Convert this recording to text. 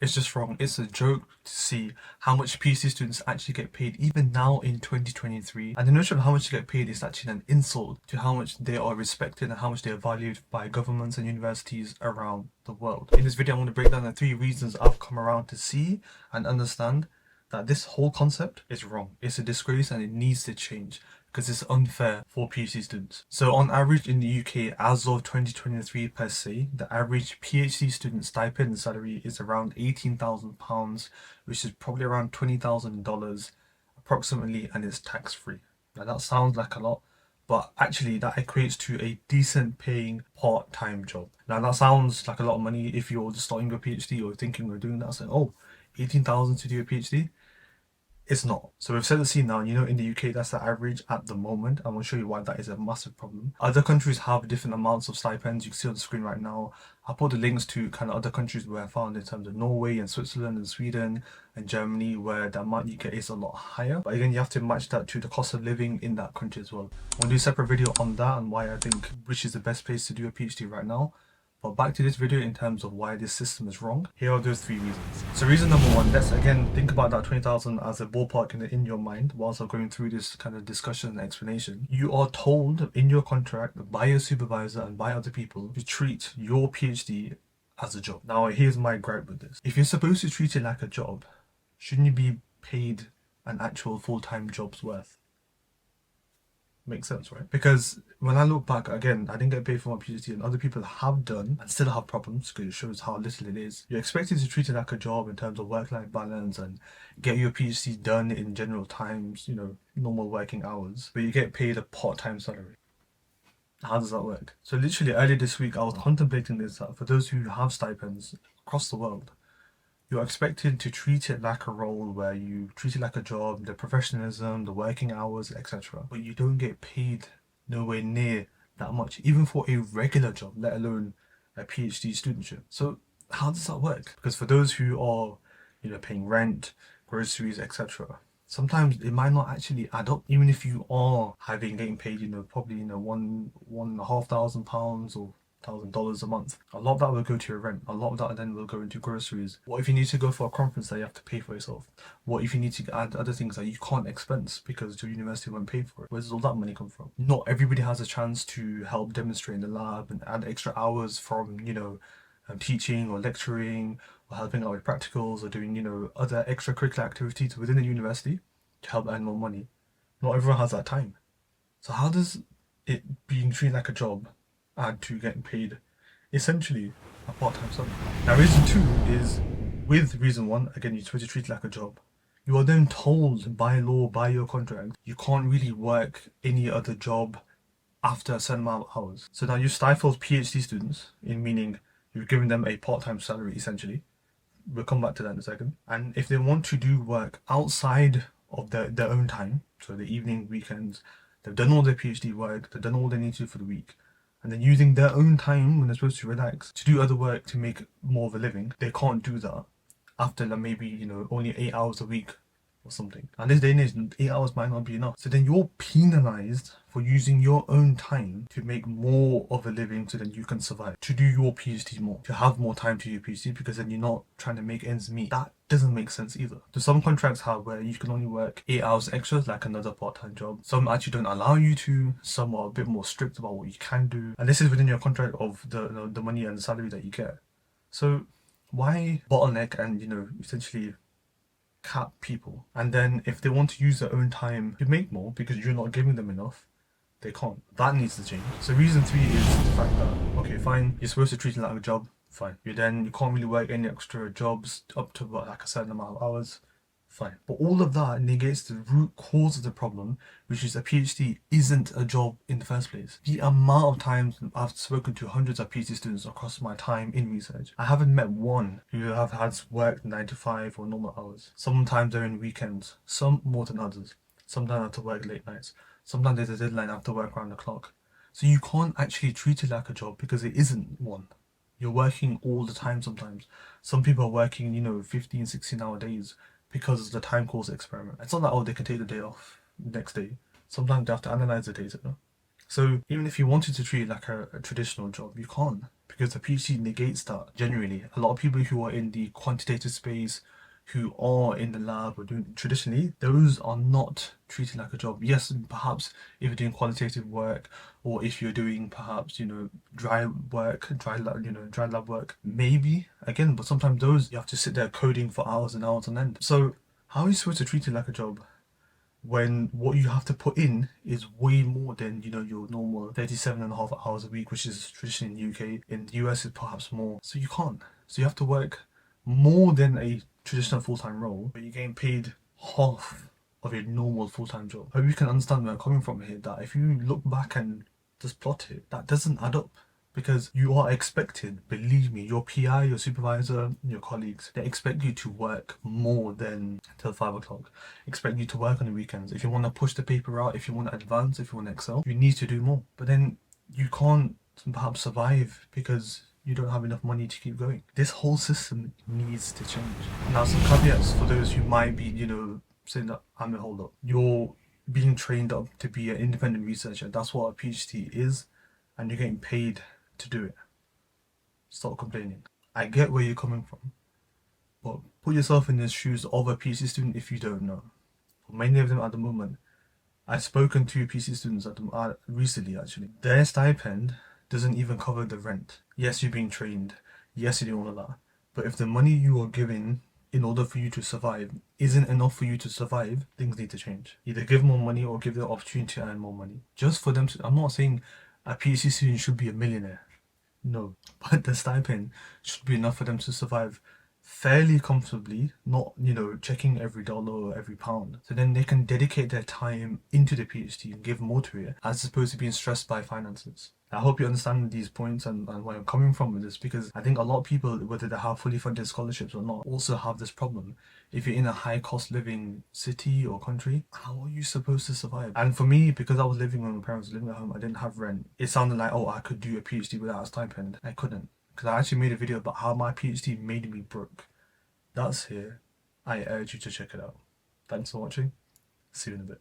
It's just wrong. It's a joke to see how much PhD students actually get paid even now in 2023. And the notion of how much they get paid is actually an insult to how much they are respected and how much they are valued by governments and universities around the world. In this video, I'm going to break down the 3 reasons I've come around to see and understand that this whole concept is wrong. It's a disgrace and it needs to change because it's unfair for PhD students. So on average in the UK, as of 2023 per se, the average PhD student stipend salary is around £18,000, which is probably around $20,000 approximately, and it's tax-free. Now that sounds like a lot, but actually that equates to a decent paying part-time job. Now that sounds like a lot of money if you're just starting your PhD or thinking of doing that, saying, oh, 18,000 to do a PhD? It's not. So we've set the scene now, and in the UK, that's the average at the moment. I'm going to show you why that is a massive problem. Other countries have different amounts of stipends. You can see on the screen right now. I'll put the links to kind of other countries where I found in terms of Norway and Switzerland and Sweden and Germany, where the amount you get is a lot higher. But again, you have to match that to the cost of living in that country as well. I'll do a separate video on that and why I think which is the best place to do a PhD right now. But back to this video in terms of why this system is wrong. Here are those 3 reasons. So reason number 1, let's again think about that 20,000 as a ballpark in your mind whilst I'm going through this kind of discussion and explanation. You are told in your contract by your supervisor and by other people to treat your PhD as a job. Now here's my gripe with this. If you're supposed to treat it like a job, shouldn't you be paid an actual full-time job's worth? Makes sense, right? Because when I look back, again, I didn't get paid for my PhD and other people have done and still have problems because it shows how little it is. You're expected to treat it like a job in terms of work-life balance and get your PhD done in general times, normal working hours, but you get paid a part-time salary. How does that work? So literally earlier this week, I was contemplating this, that for those who have stipends across the world, you're expected to treat it like a role where you treat it like a job, the professionalism, the working hours, etc. But you don't get paid nowhere near that much, even for a regular job, let alone a PhD studentship. So how does that work? Because for those who are, paying rent, groceries, etc., sometimes it might not actually add up. Even if you are getting paid, probably £1,500 or $1,000 a month. A lot of that will go to your rent. A lot of that then will go into groceries. What if you need to go for a conference that you have to pay for yourself? What if you need to add other things that you can't expense because your university won't pay for it? Where does all that money come from? Not everybody has a chance to help demonstrate in the lab and add extra hours from, teaching or lecturing or helping out with practicals or doing, other extracurricular activities within the university to help earn more money. Not everyone has that time. So how does it being treated like a job add to getting paid essentially a part-time salary? Now reason 2 is, with reason 1, again, you're supposed to treat it like a job. You are then told by law, by your contract, you can't really work any other job after a certain amount of hours. So now you stifle PhD students, in meaning you've given them a part-time salary essentially. We'll come back to that in a second. And if they want to do work outside of their own time, so the evening, weekends, they've done all their PhD work, they've done all they need to do for the week, and then using their own time when they're supposed to relax to do other work to make more of a living, they can't do that after maybe, only 8 hours a week or something. And this day and age, 8 hours might not be enough. So then you're penalized for using your own time to make more of a living so then you can survive, to do your PhD more, to have more time to do your PhD, because then you're not trying to make ends meet. That doesn't make sense either. So some contracts have where you can only work 8 hours extra, like another part-time job. Some actually don't allow you to. Some are a bit more strict about what you can do. And this is within your contract of the money and the salary that you get. So why bottleneck and, essentially cap people? And then if they want to use their own time to make more because you're not giving them enough, they can't. That needs to change. So reason 3 is the fact that, okay, fine, you're supposed to treat it like a job, fine. You can't really work any extra jobs up to like a certain amount of hours, fine. But all of that negates the root cause of the problem, which is a PhD isn't a job in the first place. The amount of times I've spoken to hundreds of PhD students across my time in research, I haven't met one who have had worked 9 to 5 or normal hours. Sometimes they're in weekends, some more than others. Sometimes I have to work late nights. Sometimes there's a deadline I have to work around the clock. So you can't actually treat it like a job because it isn't one. You're working all the time sometimes. Some people are working, 15, 16-hour days because of the time course experiment. It's not like, they can take the day off the next day. Sometimes they have to analyze the data. So even if you wanted to treat it like a traditional job, you can't. because the PhD negates that. Generally, a lot of people who are in the quantitative space, who are in the lab or doing traditionally, those are not treated like a job. Yes, perhaps if you're doing qualitative work, or if you're doing perhaps, dry work, dry lab, dry lab work, maybe again, but sometimes those you have to sit there coding for hours and hours on end. So how are you supposed to treat it like a job when what you have to put in is way more than your normal 37.5 hours a week, which is traditionally in the UK. In the US is perhaps more. So you can't. So you have to work more than a traditional full-time role, but you're getting paid half of a normal full-time job. I hope you can understand where I'm coming from here, that if you look back and just plot it, that doesn't add up. Because you are expected, believe me, your PI, your supervisor, your colleagues, they expect you to work more than till 5 o'clock. Expect you to work on the weekends. If you want to push the paper out, if you want to advance, if you want to excel, you need to do more. But then you can't perhaps survive because you don't have enough money to keep going. This whole system needs to change. Now, some caveats for those who might be, saying that, Aamir, hold up. You're being trained up to be an independent researcher. That's what a PhD is, and you're getting paid to do it. Stop complaining. I get where you're coming from, but put yourself in the shoes of a PhD student if you don't know. For many of them at the moment, I've spoken to PhD students recently actually. Their stipend doesn't even cover the rent. Yes, you're being trained. Yes, you're doing all of that. But if the money you are given in order for you to survive isn't enough for you to survive, things need to change. Either give more money or give them the opportunity to earn more money. Just for them to, I'm not saying a PhD student should be a millionaire. No, but the stipend should be enough for them to survive fairly comfortably, not, checking every dollar or every pound. So then they can dedicate their time into the PhD and give more to it, as opposed to being stressed by finances. I hope you understand these points and where I'm coming from with this, because I think a lot of people, whether they have fully funded scholarships or not, also have this problem. If you're in a high cost living city or country, how are you supposed to survive? And for me, because I was living with my parents, living at home, I didn't have rent. It sounded like, oh, I could do a PhD without a stipend. I couldn't. Because I actually made a video about how my PhD made me broke. That's here. I urge you to check it out. Thanks for watching. See you in a bit.